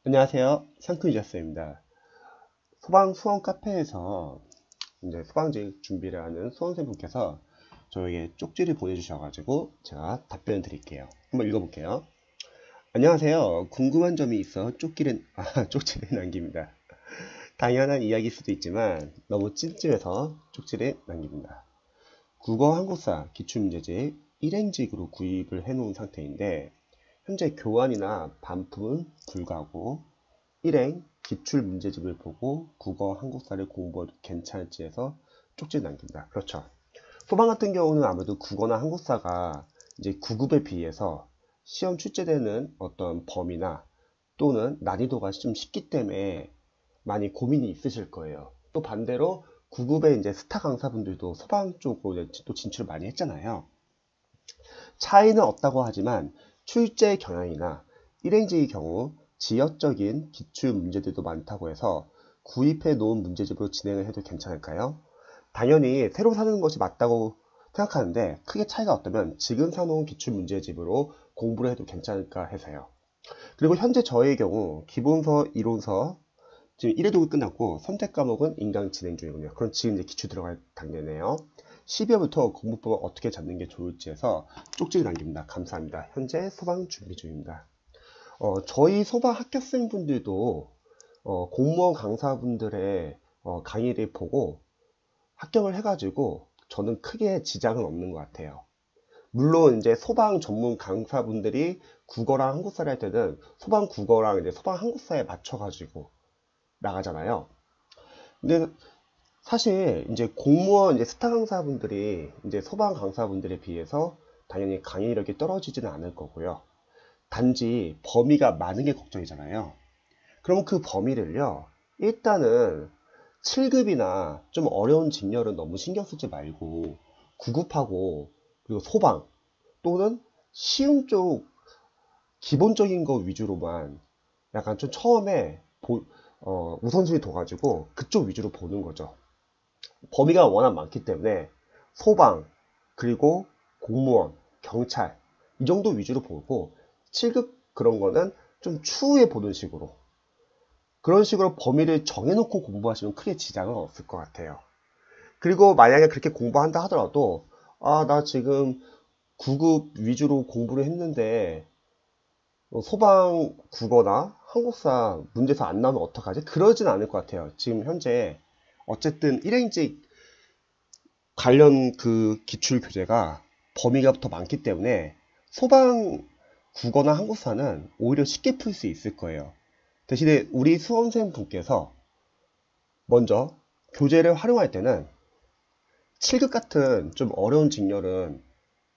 안녕하세요. 상크유저스입니다. 소방 수험 카페에서 이제 소방직 준비를 하는 수험생분께서 저에게 쪽지를 보내주셔가지고 제가 답변을 드릴게요. 한번 읽어볼게요. 안녕하세요. 궁금한 점이 있어 쪽지를 남깁니다. 당연한 이야기일 수도 있지만 너무 찜찜해서 쪽지를 남깁니다. 국어 한국사 기출문제집 1행직으로 구입을 해놓은 상태인데 현재 교환이나 반품은 불가하고 1행 기출 문제집을 보고 국어 한국사를 공부해도 괜찮을지 해서 쪽지를 남긴다. 그렇죠. 소방 같은 경우는 아무래도 국어나 한국사가 이제 9급에 비해서 시험 출제되는 어떤 범위나 또는 난이도가 좀 쉽기 때문에 많이 고민이 있으실 거예요. 또 반대로 9급의 이제 스타 강사분들도 소방 쪽으로 또 진출을 많이 했잖아요. 차이는 없다고 하지만 출제 경향이나 1행지의 경우 지역적인 기출 문제들도 많다고 해서 구입해 놓은 문제집으로 진행을 해도 괜찮을까요? 당연히 새로 사는 것이 맞다고 생각하는데 크게 차이가 없다면 지금 사놓은 기출 문제집으로 공부를 해도 괜찮을까 해서요. 그리고 현재 저의 경우 기본서, 이론서 지금 1회독이 끝났고 선택 과목은 인강 진행 중이군요. 그럼 지금 이제 기출 들어갈 단계네요. 12회부터 공부법을 어떻게 잡는 게 좋을지 해서 쪽지를 남깁니다. 감사합니다. 현재 소방 준비 중입니다. 저희 소방 합격생분들도 공무원 강사분들의 강의를 보고 합격을 해가지고 저는 크게 지장은 없는 것 같아요. 물론 이제 소방 전문 강사분들이 국어랑 한국사를 할 때는 소방 국어랑 이제 소방 한국사에 맞춰가지고 나가잖아요. 근데 사실 이제 공무원 이제 스타 강사분들이 이제 소방 강사분들에 비해서 당연히 강의력이 떨어지지는 않을 거고요. 단지 범위가 많은 게 걱정이잖아요. 그럼 그 범위를요, 일단은 7급이나 좀 어려운 직렬은 너무 신경 쓰지 말고 9급하고 그리고 소방 또는 쉬운 쪽 기본적인 거 위주로만 약간 좀 처음에 우선순위 둬가지고 그쪽 위주로 보는 거죠. 범위가 워낙 많기 때문에 소방 그리고 공무원, 경찰 이 정도 위주로 보고 7급 그런 거는 좀 추후에 보는 식으로 그런 식으로 범위를 정해놓고 공부하시면 크게 지장은 없을 것 같아요. 그리고 만약에 그렇게 공부한다 하더라도 나 지금 9급 위주로 공부를 했는데 소방 국어나 한국사 문제에서 안 나오면 어떡하지? 그러진 않을 것 같아요. 지금 현재 어쨌든 1행직 관련 그 기출 교재가 범위가 더 많기 때문에 소방 국어나 한국사는 오히려 쉽게 풀 수 있을 거예요. 대신에 우리 수험생 분께서 먼저 교재를 활용할 때는 7급 같은 좀 어려운 직렬은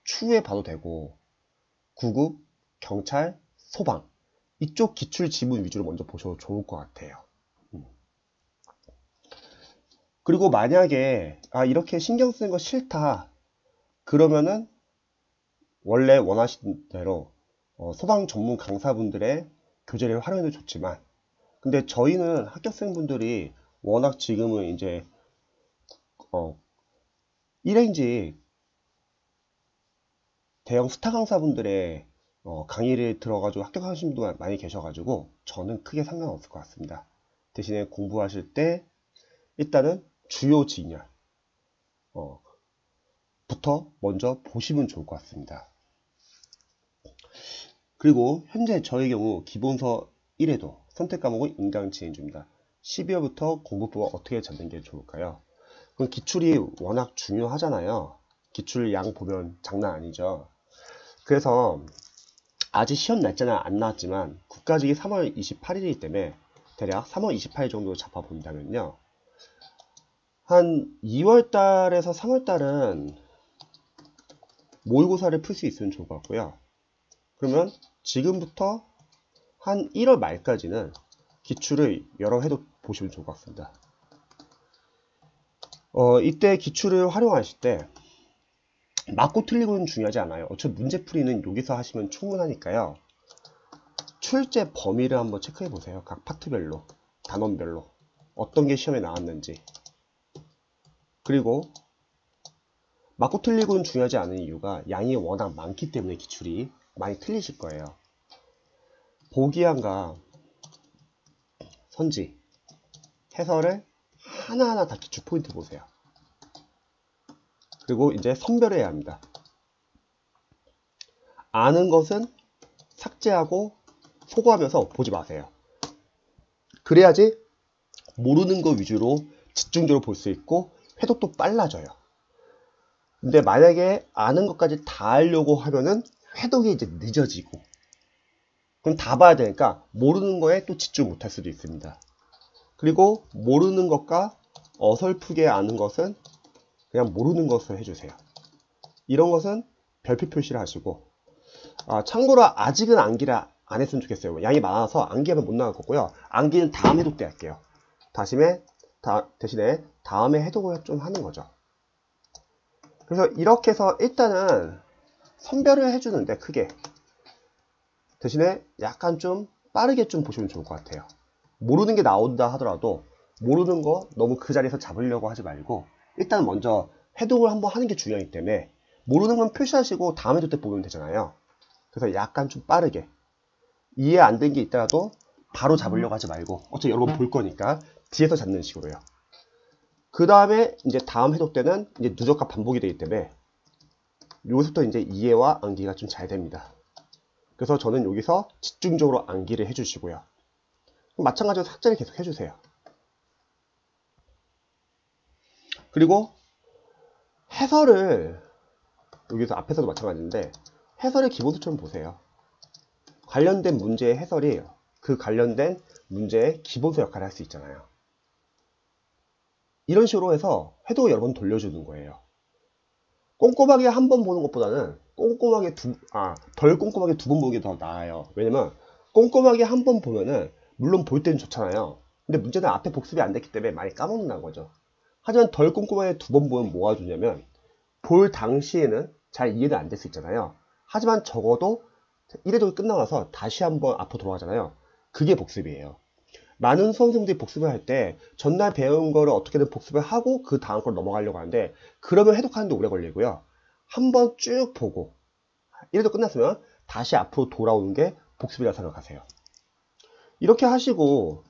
추후에 봐도 되고 9급, 경찰, 소방 이쪽 기출 지문 위주로 먼저 보셔도 좋을 것 같아요. 그리고 만약에 이렇게 신경 쓰는 거 싫다 그러면은 원래 원하시는 대로 소방 전문 강사분들의 교재를 활용해도 좋지만 근데 저희는 합격생분들이 워낙 지금은 이제 1행직 대형 스타 강사분들의 강의를 들어가지고 합격하신 분도 많이 계셔가지고 저는 크게 상관없을 것 같습니다. 대신에 공부하실 때 일단은 주요 직렬 부터 먼저 보시면 좋을 것 같습니다. 그리고 현재 저의 경우 기본서 1회도 선택 과목은 인강 진행 중입니다. 12월부터 공부법을 어떻게 잡는 게 좋을까요? 그럼 기출이 워낙 중요하잖아요. 기출 양 보면 장난 아니죠. 그래서 아직 시험 날짜는 안 나왔지만 국가직이 3월 28일이기 때문에 대략 3월 28일 정도 잡아본다면요. 한 2월 달에서 3월 달은 모의고사를 풀 수 있으면 좋을 것 같고요. 그러면 지금부터 한 1월 말까지는 기출을 여러 회도 보시면 좋을 것 같습니다. 이때 기출을 활용하실 때 맞고 틀리고는 중요하지 않아요. 어차피 문제풀이는 여기서 하시면 충분하니까요. 출제 범위를 한번 체크해 보세요. 각 파트별로, 단원별로 어떤 게 시험에 나왔는지. 그리고 맞고 틀리고는 중요하지 않은 이유가 양이 워낙 많기 때문에 기출이 많이 틀리실 거예요. 보기양과 선지, 해설을 하나하나 다 기출 포인트 보세요. 그리고 이제 선별해야 합니다. 아는 것은 삭제하고 소거하면서 보지 마세요. 그래야지 모르는 거 위주로 집중적으로 볼 수 있고 회독도 빨라져요. 근데 만약에 아는 것까지 다 하려고 하면은 회독이 이제 늦어지고, 그럼 다 봐야 되니까 모르는 거에 또 집중 못할 수도 있습니다. 그리고 모르는 것과 어설프게 아는 것은 그냥 모르는 것을 해주세요. 이런 것은 별표 표시를 하시고, 참고로 아직은 암기를 안 했으면 좋겠어요. 양이 많아서 암기하면 못 나갈 거고요. 암기는 다음 해독 때 할게요. 대신에 다음에 해독을 좀 하는 거죠. 그래서 이렇게 해서 일단은 선별을 해주는데 크게, 대신에 약간 좀 빠르게 좀 보시면 좋을 것 같아요. 모르는 게 나온다 하더라도 모르는 거 너무 그 자리에서 잡으려고 하지 말고 일단 먼저 해독을 한번 하는 게 중요하기 때문에 모르는 건 표시하시고 다음 해독 때 보면 되잖아요. 그래서 약간 좀 빠르게, 이해 안 된 게 있더라도 바로 잡으려고 하지 말고 어차피 여러 번 볼 거니까 뒤에서 잡는 식으로요. 그 다음에 이제 다음 해독 때는 이제 누적과 반복이 되기 때문에 여기서부터 이제 이해와 암기가 좀 잘 됩니다. 그래서 저는 여기서 집중적으로 암기를 해주시고요. 마찬가지로 삭제를 계속 해주세요. 그리고 해설을 여기서 앞에서도 마찬가지인데 해설의 기본서처럼 보세요. 관련된 문제의 해설이 그 관련된 문제의 기본서 역할을 할 수 있잖아요. 이런 식으로 해서 해독을 여러 번 돌려주는 거예요. 꼼꼼하게 한 번 보는 것보다는 덜 꼼꼼하게 두 번 보는 게 더 나아요. 왜냐면 꼼꼼하게 한 번 보면은 물론 볼 때는 좋잖아요. 근데 문제는 앞에 복습이 안 됐기 때문에 많이 까먹는다는 거죠. 하지만 덜 꼼꼼하게 두 번 보면 뭐가 좋냐면 볼 당시에는 잘 이해는 안 될 수 있잖아요. 하지만 적어도 1회독이 끝나고 나서 다시 한번 앞으로 돌아가잖아요. 그게 복습이에요. 많은 수험생들이 복습을 할 때 전날 배운 거를 어떻게든 복습을 하고 그 다음 걸 넘어가려고 하는데 그러면 해독하는데 오래 걸리고요. 한번 쭉 보고 1회독 끝났으면 다시 앞으로 돌아오는 게 복습이라고 생각하세요. 이렇게 하시고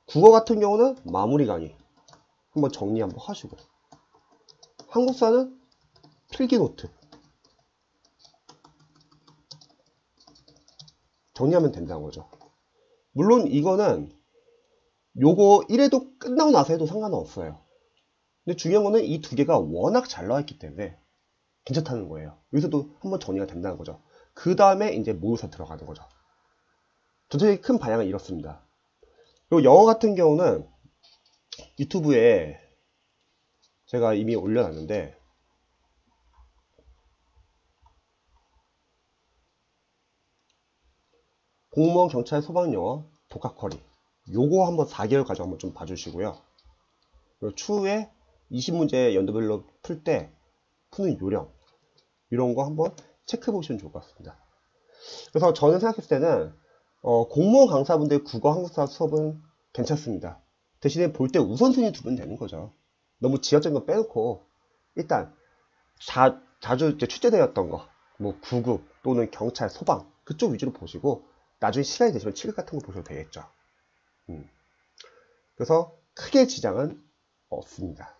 국어 같은 경우는 마무리 강의 한번 정리 한번 하시고, 한국사는 필기 노트 정리하면 된다는 거죠. 물론 이거는 요거 1회독 끝나고 나서 해도 상관은 없어요. 근데 중요한 거는 이 두 개가 워낙 잘 나와있기 때문에 괜찮다는 거예요. 여기서도 한번 정리가 된다는 거죠. 그 다음에 이제 모의고사 들어가는 거죠. 전체적인 큰 방향은 이렇습니다. 그리고 영어 같은 경우는 유튜브에 제가 이미 올려놨는데 공무원, 경찰, 소방영어, 독학커리 요거 한번 4개월 과정 한번 좀 봐주시고요. 그리고 추후에 20문제 연도별로 풀 때 푸는 요령 이런 거 한번 체크해 보시면 좋을 것 같습니다. 그래서 저는 생각했을 때는 공무원 강사분들 국어, 한국사 수업은 괜찮습니다. 대신에 볼 때 우선순위 두면 되는 거죠. 너무 지하적인 거 빼놓고 일단 자주 이제 출제되었던 거, 뭐 구급 또는 경찰, 소방 그쪽 위주로 보시고 나중에 시간이 되시면 칠급 같은 거 보셔도 되겠죠. 그래서 크게 지장은 없습니다.